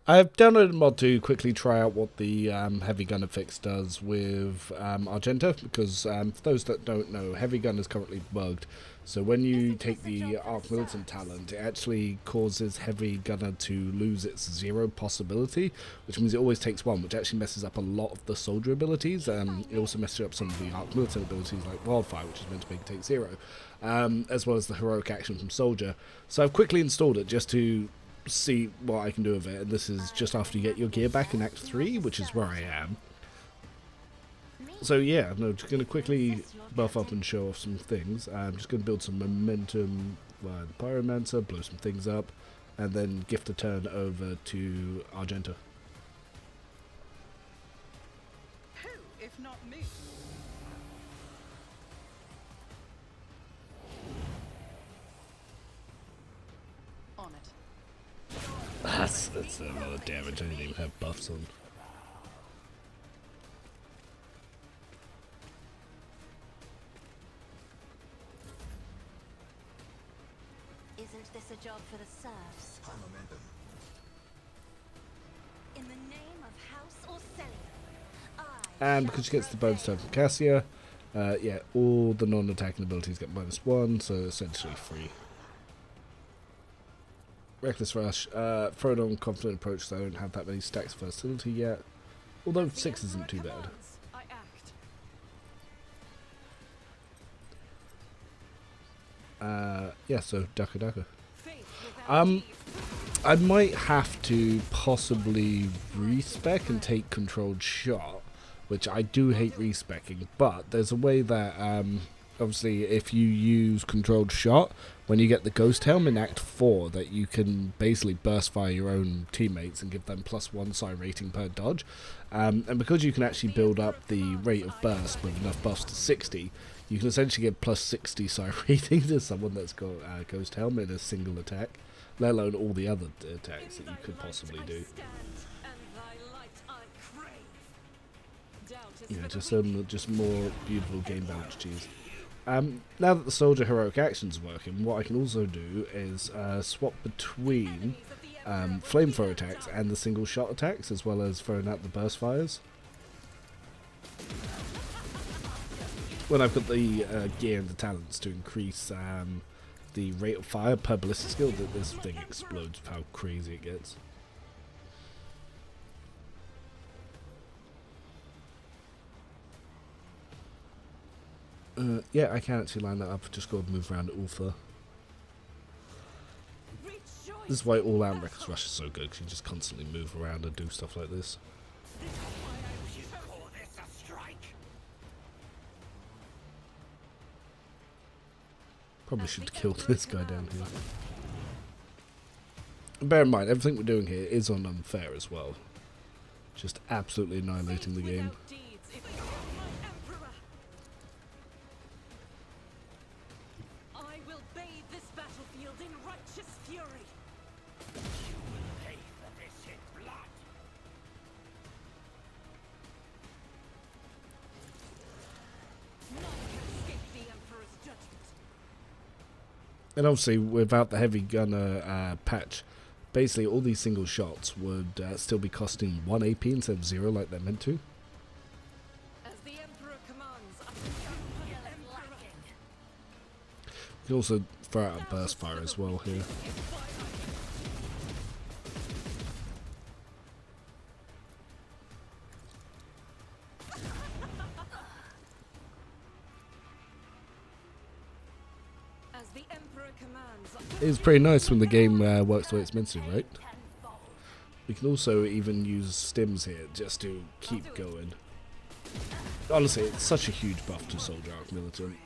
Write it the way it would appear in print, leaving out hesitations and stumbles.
I've downloaded a mod to quickly try out what the heavy gunner fix does with Argenta, because for those that don't know, heavy gun is currently bugged. So when you take the Arc Militant talent, it actually causes heavy gunner to lose its 0 possibility, which means it always takes 1, which actually messes up a lot of the soldier abilities. It also messes up some of the Arc Militant abilities like Wildfire, which is meant to make it take 0, as well as the heroic action from soldier. So I've quickly installed it just to see what I can do with it, and this is just after you get your gear back in Act 3, which is where I am. So yeah, no, just going to quickly buff up and show off some things. I'm just going to build some momentum via the Pyromancer, blow some things up, and then gift a turn over to Argenta. Who, if not me? On it. That's a lot of damage. I didn't even have buffs on. Isn't this a job for the serfs? In the name of House Orcelia, And because she gets the bonus turn from Cassia, yeah, all the non-attacking abilities get -1, so essentially free. Reckless Rush, throw it on Confident Approach, so I don't have that many stacks of versatility yet, although 6 isn't too bad. I act. Yeah, so Daka Daka. Faith without deed. I might have to possibly respec and take Controlled Shot, which I do hate respecking, but there's a way that, obviously, if you use Controlled Shot, when you get the Ghost Helm in Act 4, that you can basically burst fire your own teammates and give them +1 psi rating per dodge. And because you can actually build up the rate of burst with enough buffs to 60, you can essentially give +60 psi rating to someone that's got Ghost Helm in a single attack, let alone all the other attacks that you could possibly do. Yeah, just more beautiful game balance cheese. Now that the soldier heroic action's working, what I can also do is swap between flamethrower attacks and the single shot attacks, as well as throwing out the burst fires. When I've got the gear and the talents to increase the rate of fire per ballistic skill, that this thing explodes with how crazy it gets. Yeah, I can actually line that up. Just go and move around Ulfa. This is why all-out Reckless Rush is so good, because you just constantly move around and do stuff like this. Probably should kill this guy down here. And bear in mind, everything we're doing here is on unfair as well. Just absolutely annihilating the game. And obviously, without the heavy gunner patch, basically all these single shots would still be costing 1 AP instead of 0 like they're meant to. As the Emperor commands, You can also throw out a burst fire as well here. It's pretty nice when the game works the way it's meant to, right? We can also even use stims here just to keep going. Honestly, it's such a huge buff to Soldier Arc Militant.